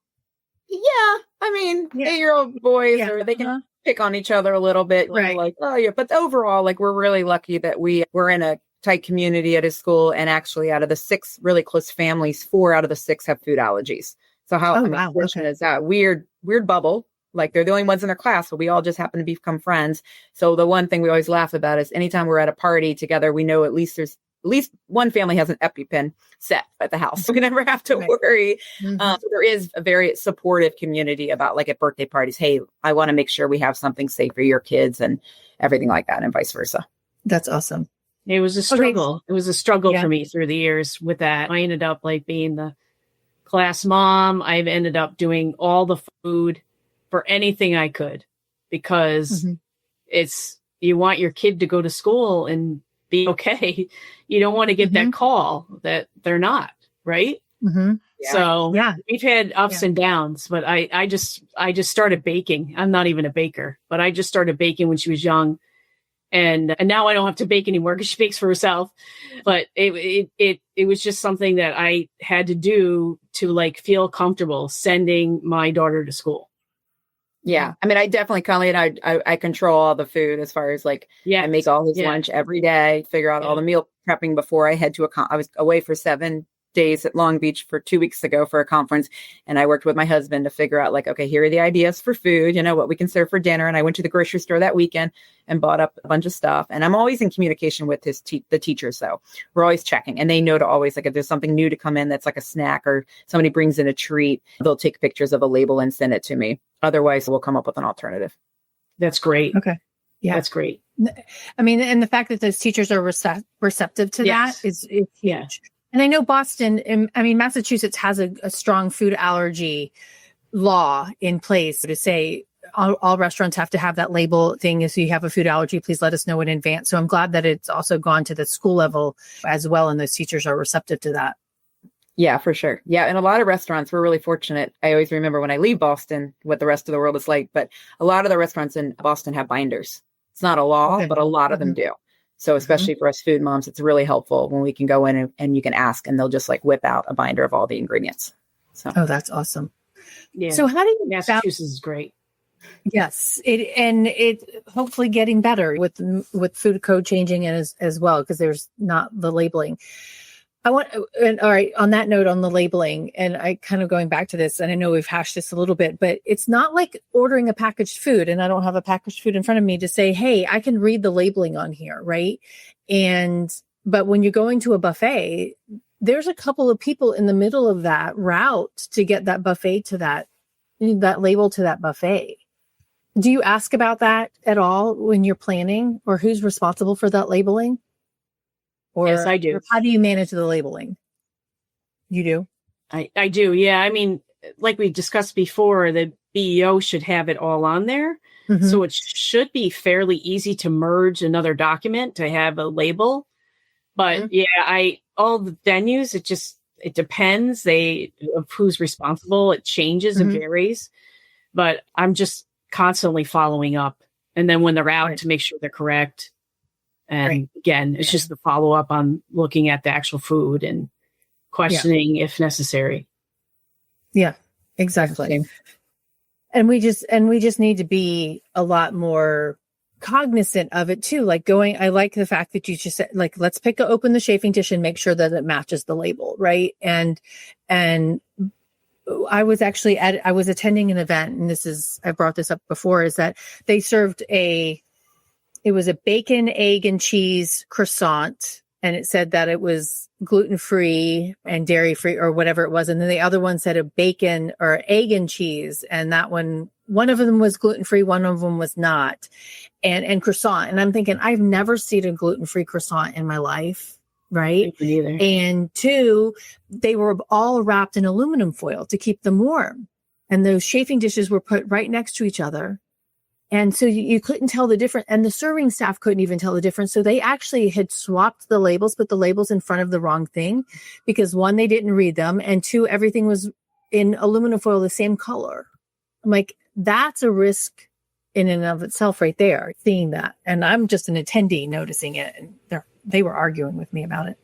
Yeah. 8-year-old boys, or they can pick on each other a little bit. Right. Like, oh yeah. But overall, like we're really lucky that we're in a tight community at his school. And actually out of the 6 really close families, 4 out of the 6 have food allergies. So fortunate is that weird bubble. Like they're the only ones in their class, so we all just happen to become friends. So the one thing we always laugh about is anytime we're at a party together, we know at least one family has an EpiPen set at the house. So we never have to worry. So there is a very supportive community about like at birthday parties. Hey, I want to make sure we have something safe for your kids and everything like that and vice versa. That's awesome. It was a struggle. Okay. It was a struggle for me through the years with that. I ended up like being the class mom. I've ended up doing all the food for anything I could, because you want your kid to go to school and be okay. You don't want to get that call that they're not, right? Yeah. So we've had ups and downs, but I just started baking. I'm not even a baker, but I just started baking when she was young. And now I don't have to bake anymore because she bakes for herself. But it was just something that I had to do to like feel comfortable sending my daughter to school. Yeah. I mean, I definitely, Colleen, I control all the food as far as like, I make all his lunch every day, figure out all the meal prepping before I head to I was away for 7 days at Long Beach for 2 weeks ago for a conference. And I worked with my husband to figure out like, okay, here are the ideas for food, what we can serve for dinner. And I went to the grocery store that weekend and bought up a bunch of stuff. And I'm always in communication with the teachers. So we're always checking, and they know to always, like, if there's something new to come in, that's like a snack or somebody brings in a treat, they'll take pictures of a label and send it to me. Otherwise we'll come up with an alternative. That's great. Okay. Yeah. That's great. I mean, and the fact that those teachers are receptive to that is huge. Yeah. And I know Massachusetts has a strong food allergy law in place to say all restaurants have to have that label thing. If you have a food allergy, please let us know in advance. So I'm glad that it's also gone to the school level as well, and those teachers are receptive to that. Yeah, for sure. Yeah. And a lot of restaurants, we're really fortunate. I always remember when I leave Boston, what the rest of the world is like, but a lot of the restaurants in Boston have binders. It's not a law, but a lot of them do. So especially for us food moms, it's really helpful when we can go in and you can ask, and they'll just like whip out a binder of all the ingredients. So, that's awesome. Yeah. So how do you Massachusetts is great. Yes, it hopefully getting better with food code changing as well, because there's not the labeling. All right, on that note, on the labeling, and I kind of going back to this, and I know we've hashed this a little bit, but it's not like ordering a packaged food, and I don't have a packaged food in front of me to say, hey, I can read the labeling on here, right? But when you go into a buffet, there's a couple of people in the middle of that route to get that buffet to that label to that buffet. Do you ask about that at all when you're planning, or who's responsible for that labeling? Yes, I do. Or how do you manage the labeling? You do? I do. Yeah. I mean, like we discussed before, the BEO should have it all on there. Mm-hmm. So it should be fairly easy to merge another document to have a label. But all the venues, it depends of who's responsible. It changes, it varies. But I'm just constantly following up. And then when they're out to make sure they're correct. And again, it's just the follow up on looking at the actual food and questioning if necessary. Yeah, exactly. And we just need to be a lot more cognizant of it too. Like I like the fact that you just said, like, let's open the chafing dish and make sure that it matches the label. Right. And I was attending an event, and I brought this up before, is that they served it was a bacon, egg, and cheese croissant, and it said that it was gluten-free and dairy-free or whatever it was. And then the other one said a bacon or egg and cheese. And that one of them was gluten-free, one of them was not, and croissant. And I'm thinking, I've never seen a gluten-free croissant in my life. Right. Me neither. And 2, they were all wrapped in aluminum foil to keep them warm. And those chafing dishes were put right next to each other. And so you couldn't tell the difference, and the serving staff couldn't even tell the difference. So they actually had swapped the labels, put the labels in front of the wrong thing, because 1, they didn't read them, and 2, everything was in aluminum foil, the same color. I'm like, that's a risk in and of itself right there, seeing that. And I'm just an attendee noticing it, and they were arguing with me about it.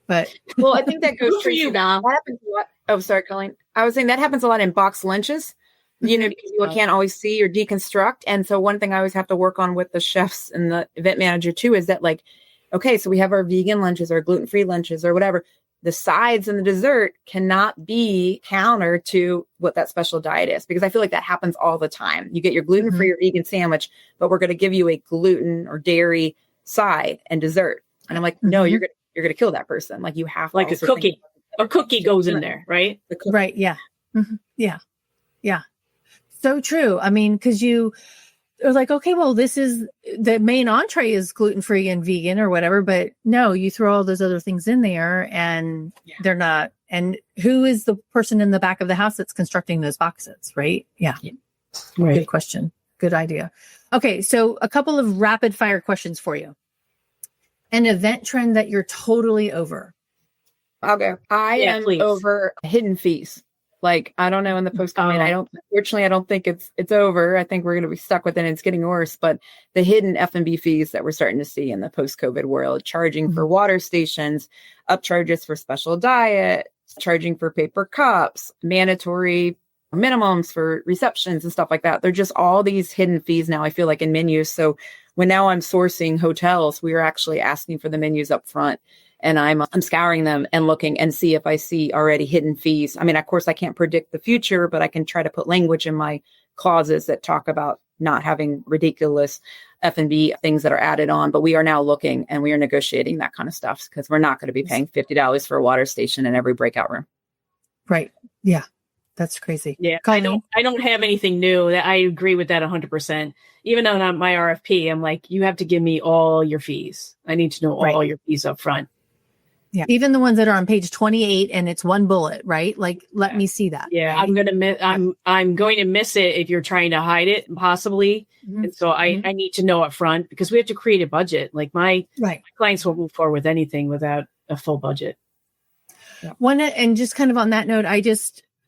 But well, I think that goes for you now. That happens a lot. Oh, sorry, Colleen. I was saying that happens a lot in box lunches. Because you can't always see or deconstruct. And so one thing I always have to work on with the chefs and the event manager too, is that, like, okay, so we have our vegan lunches or gluten-free lunches or whatever. The sides and the dessert cannot be counter to what that special diet is, because I feel like that happens all the time. You get your gluten-free or vegan sandwich, but we're going to give you a gluten or dairy side and dessert. And I'm like, no, you're going to kill that person. Like, you have to, like, a cookie. A cookie goes in there, right? Right. Yeah. Mm-hmm. Yeah. Yeah. So true. I mean, because you are like, okay, well, this is the main entree is gluten-free and vegan or whatever, but no, you throw all those other things in there and they're not. And who is the person in the back of the house that's constructing those boxes, right? Yeah. Right. Good question. Good idea. Okay. So a couple of rapid fire questions for you. An event trend that you're totally over. I'll go. I am over hidden fees. Like, I don't know, in the post-COVID, unfortunately, I don't think it's over. I think we're going to be stuck with it, and it's getting worse. But the hidden F&B fees that we're starting to see in the post-COVID world, charging for water stations, upcharges for special diet, charging for paper cups, mandatory minimums for receptions and stuff like that. They're just all these hidden fees now, I feel like, in menus. So when now I'm sourcing hotels, we are actually asking for the menus up front. And I'm scouring them and looking and see if I see already hidden fees. I mean, of course, I can't predict the future, but I can try to put language in my clauses that talk about not having ridiculous F&B things that are added on. But we are now looking and we are negotiating that kind of stuff because we're not going to be paying $50 for a water station in every breakout room. Right. Yeah. That's crazy. Yeah. I don't have anything new. That I agree with that 100%. Even on my RFP, I'm like, you have to give me all your fees. I need to know all your fees up front. Yeah. Even the ones that are on page 28 and it's one bullet, right? Like, let me see that. Yeah. I'm going to miss it if you're trying to hide it possibly. Mm-hmm. And so I need to know up front because we have to create a budget. Like my clients won't move forward with anything without a full budget. Yeah. And just kind of on that note,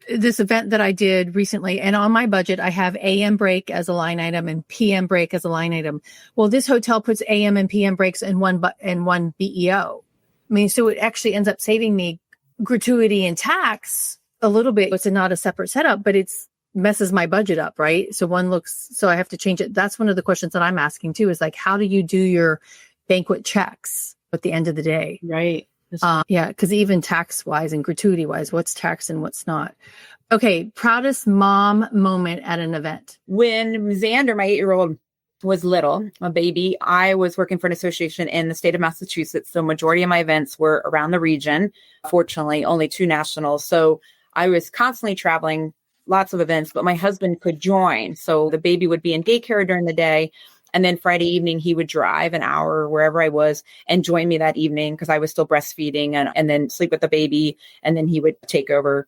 this event that I did recently, and on my budget, I have AM break as a line item and PM break as a line item. Well, this hotel puts AM and PM breaks in one BEO. I mean, so it actually ends up saving me gratuity and tax a little bit. It's not a separate setup, but it's messes my budget up, right? So I have to change it. That's one of the questions that I'm asking too, is like, how do you do your banquet checks at the end of the day? Right. Yeah. Cause even tax wise and gratuity wise, what's tax and what's not. Okay. Proudest mom moment at an event. When Xander, my 8-year-old, was little, a baby, I was working for an association in the state of Massachusetts. So majority of my events were around the region. Fortunately, only 2 nationals. So I was constantly traveling, lots of events, but my husband could join. So the baby would be in daycare during the day. And then Friday evening, he would drive an hour wherever I was and join me that evening because I was still breastfeeding and then sleep with the baby. And then he would take over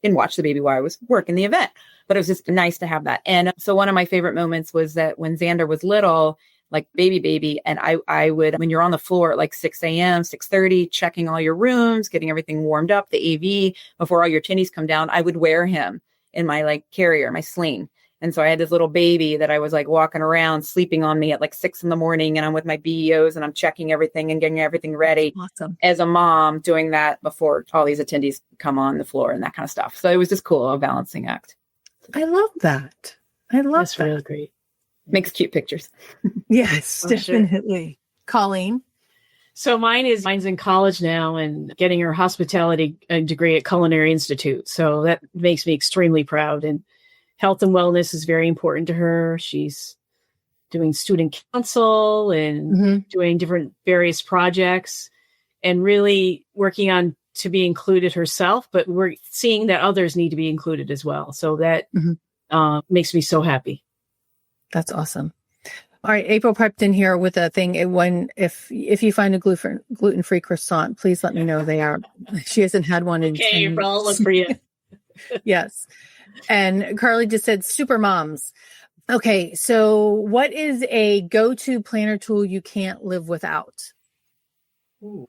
and watch the baby while I was working the event. But it was just nice to have that. And so one of my favorite moments was that when Xander was little, like baby, and I would, when you're on the floor at like 6 a.m., 6:30, checking all your rooms, getting everything warmed up, the AV, before all your attendees come down, I would wear him in my like carrier, my sling. And so I had this little baby that I was like walking around, sleeping on me at like 6 a.m. and I'm with my BEOs and I'm checking everything and getting everything ready. Awesome. As a mom, doing that before all these attendees come on the floor and that kind of stuff. So it was just cool, a balancing act. I love that. That's that. Really great. Makes cute pictures. Yes, definitely. Sure. Colleen. So mine's in college now and getting her hospitality degree at Culinary Institute. So that makes me extremely proud. And health and wellness is very important to her. She's doing student council and doing different various projects and really working on to be included herself, but we're seeing that others need to be included as well. So that makes me so happy. That's awesome. All right. April piped in here with a thing. If you find a gluten-free croissant, please let me know they are. She hasn't had one in 10 years. April, I'll look for you. Yes. And Carly just said super moms. Okay. So what is a go-to planner tool you can't live without?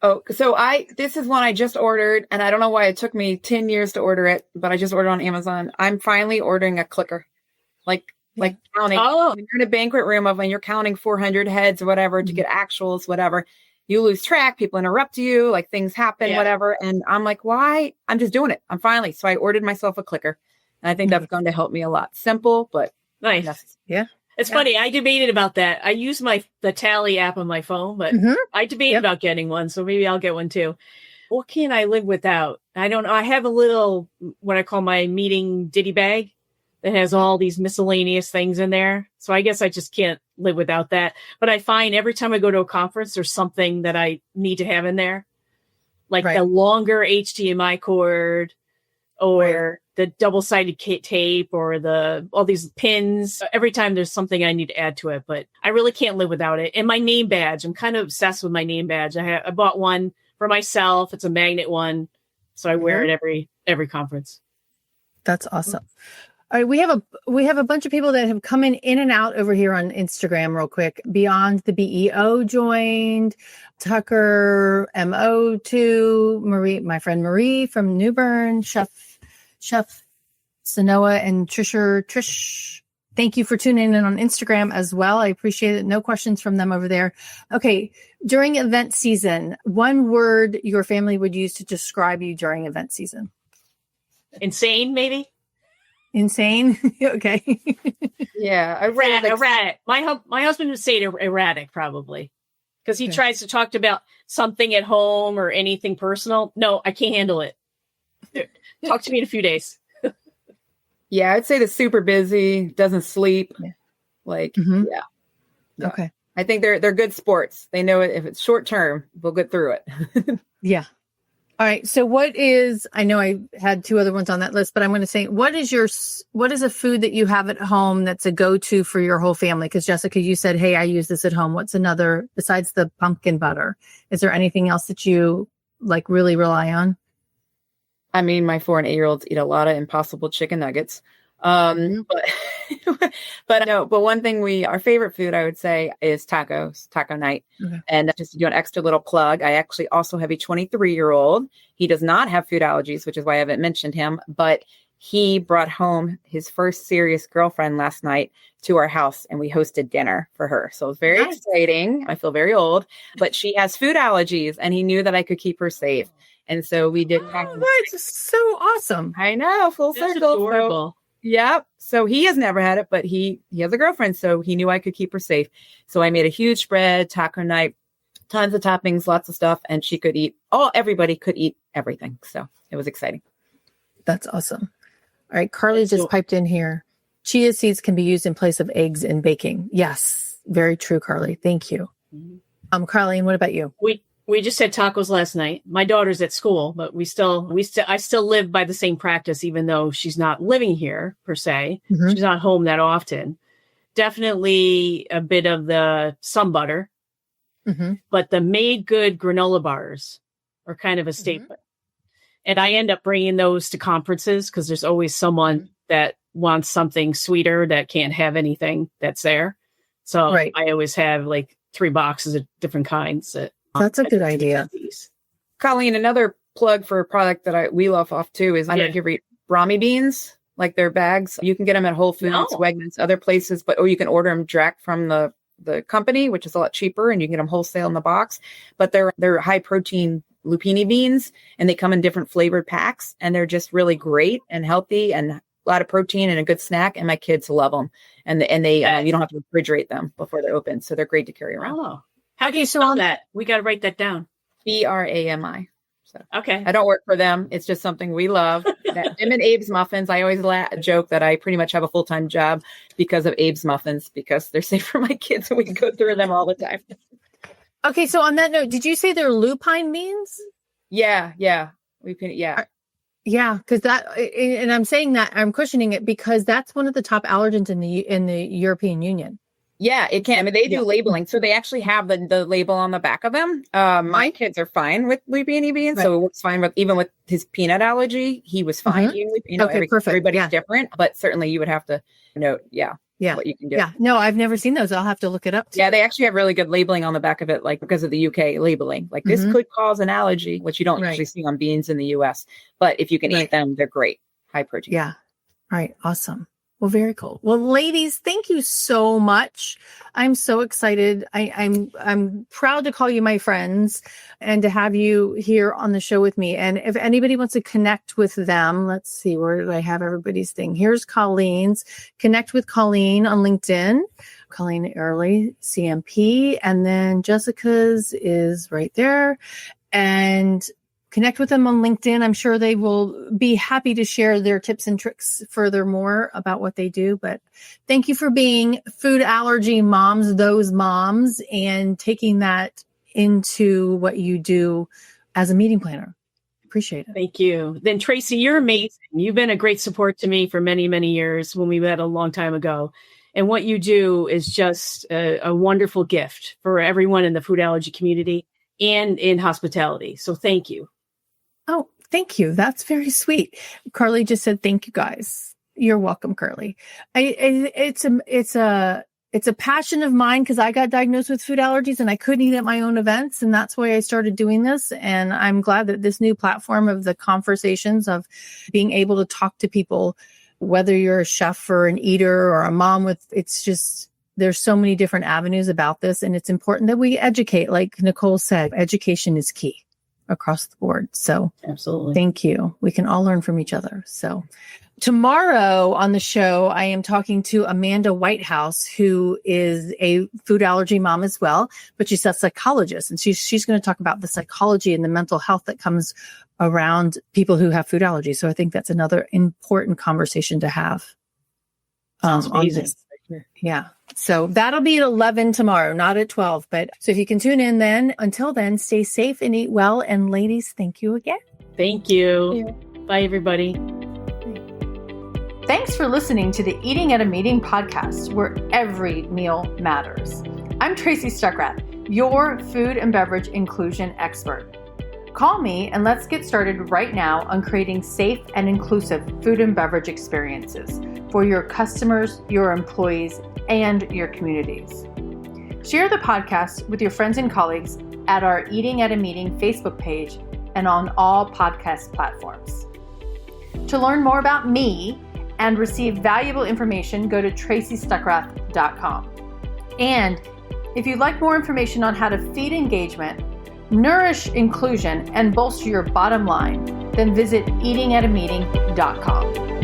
Oh, so this is one I just ordered and I don't know why it took me 10 years to order it, but I just ordered on Amazon. I'm finally ordering a clicker, like counting. Oh. When you're in a banquet room when you're counting 400 heads or whatever to get actuals, whatever, you lose track. People interrupt you, like things happen, whatever. And I'm like, why? I'm just doing it. So I ordered myself a clicker and I think that's going to help me a lot. Simple, but nice. Yeah. It's funny. I debated about that. I use the Tally app on my phone, but I debated about getting one. So maybe I'll get one too. What can I live without? I don't know. I have a little, what I call my meeting ditty bag that has all these miscellaneous things in there. So I guess I just can't live without that. But I find every time I go to a conference, there's something that I need to have in there. Like the longer HDMI cord or the double-sided tape or all these pins. Every time there's something I need to add to it, but I really can't live without it. And my name badge, I'm kind of obsessed with my name badge. I bought one for myself. It's a magnet one. So I wear it every conference. That's awesome. All right. We have a bunch of people that have come in and out over here on Instagram real quick. Beyond the BEO joined, Tucker, MO2, Marie, my friend Marie from Newbern, Chef Sanoa and Trish. Thank you for tuning in on Instagram as well. I appreciate it. No questions from them over there. Okay. During event season, one word your family would use to describe you during event season. Insane, maybe? Insane. Okay. Yeah. Erratic. My husband would say erratic probably because he tries to talk about something at home or anything personal. No, I can't handle it. Talk to me in a few days. Yeah. I'd say the super busy, doesn't sleep. Yeah. Like, yeah. Okay. I think they're good sports. They know if it's short term, we'll get through it. Yeah. All right. So I know I had two other ones on that list, but I'm going to say, what is a food that you have at home that's a go-to for your whole family? Because Jessica, you said, hey, I use this at home. What's another besides the pumpkin butter? Is there anything else that you like really rely on? I mean, my 4 and 8-year-olds eat a lot of Impossible chicken nuggets. But one thing our favorite food, I would say, is tacos, taco night. Okay. And just to do an extra little plug, I actually also have a 23-year-old. He does not have food allergies, which is why I haven't mentioned him, but he brought home his first serious girlfriend last night to our house and we hosted dinner for her. So it was very exciting. I feel very old, but she has food allergies and he knew that I could keep her safe. And so we did. That's so awesome. I know. Full That's circle. adorable. Yep. So he has never had it, but he has a girlfriend. So he knew I could keep her safe. So I made a huge spread, taco night, tons of toppings, lots of stuff. And she could eat, everybody could eat everything. So it was exciting. That's awesome. All right. Carly just piped in here. Chia seeds can be used in place of eggs in baking. Yes. Very true, Carly. Thank you. Carly, what about you? We just had tacos last night. My daughter's at school, but I still live by the same practice, even though she's not living here per se. Mm-hmm. She's not home that often. Definitely a bit of some butter, but the made good granola bars are kind of a staple. And I end up bringing those to conferences because there's always someone that wants something sweeter that can't have anything that's there. So I always have like 3 boxes of different kinds. That's a good idea. Colleen, another plug for a product that we love off too is I don't know if you ever eat Brahmi beans, like their bags. You can get them at Whole Foods, Wegmans, other places, or you can order them direct from the company, which is a lot cheaper, and you can get them wholesale in the box. But they're high protein lupini beans, and they come in different flavored packs, and they're just really great and healthy and a lot of protein and a good snack. And my kids love them, and they you don't have to refrigerate them before they're open, so they're great to carry around. Oh. How do you spell that? We got to write that down. Brami. So okay. I don't work for them. It's just something we love. Them and Abe's muffins. I always joke that I pretty much have a full-time job because of Abe's muffins because they're safe for my kids and we go through them all the time. Okay. So on that note, did you say they're lupine beans? Yeah. Yeah. Yeah, because and I'm saying that I'm cushioning it because that's one of the top allergens in the European Union. Yeah, it can. I mean, they do labeling. So they actually have the label on the back of them. My kids are fine with lupini beans. So it works fine even with his peanut allergy. He was fine. Perfect. Everybody's different, but certainly you would have to note, what you can do. Yeah. No, I've never seen those. I'll have to look it up. Yeah, they actually have really good labeling on the back of it, like because of the UK labeling. Like this could cause an allergy, which you don't usually see on beans in the US. But if you can eat them, they're great. High protein. Yeah. All right. Awesome. Well, very cool. Well, ladies, thank you so much. I'm so excited. I'm proud to call you my friends and to have you here on the show with me. And if anybody wants to connect with them, let's see, where do I have everybody's thing? Here's Colleen's. Connect with Colleen on LinkedIn. Colleen Earley, CMP. And then Jessica's is right there. And connect with them on LinkedIn. I'm sure they will be happy to share their tips and tricks furthermore about what they do. But thank you for being food allergy moms, those moms, and taking that into what you do as a meeting planner. Appreciate it. Thank you. Then Tracy, you're amazing. You've been a great support to me for many, many years when we met a long time ago. And what you do is just a wonderful gift for everyone in the food allergy community and in hospitality. So thank you. Oh, thank you. That's very sweet. Carly just said, thank you guys. You're welcome, Carly. It's a passion of mine because I got diagnosed with food allergies and I couldn't eat at my own events. And that's why I started doing this. And I'm glad that this new platform of the conversations of being able to talk to people, whether you're a chef or an eater or a mom there's so many different avenues about this. And it's important that we educate. Like Nicole said, education is key. across the board. So Absolutely. thank you. We can all learn from each other. So tomorrow on the show, I am talking to Amanda Whitehouse, who is a food allergy mom as well, but she's a psychologist, and she's going to talk about the psychology and the mental health that comes around people who have food allergies. So I think that's another important conversation to have. Sounds amazing. Yeah. So that'll be at 11 tomorrow, not at 12. But so if you can tune in then, until then, stay safe and eat well. And ladies, thank you again. Thank you. Bye, everybody. Thanks for listening to the Eating at a Meeting podcast, where every meal matters. I'm Tracy Stuckrath, your food and beverage inclusion expert. Call me and let's get started right now on creating safe and inclusive food and beverage experiences for your customers, your employees, and your communities. Share the podcast with your friends and colleagues at our Eating at a Meeting Facebook page and on all podcast platforms. To learn more about me and receive valuable information, go to tracystuckrath.com. And if you'd like more information on how to feed engagement, nourish inclusion, and bolster your bottom line, then visit eatingatameeting.com.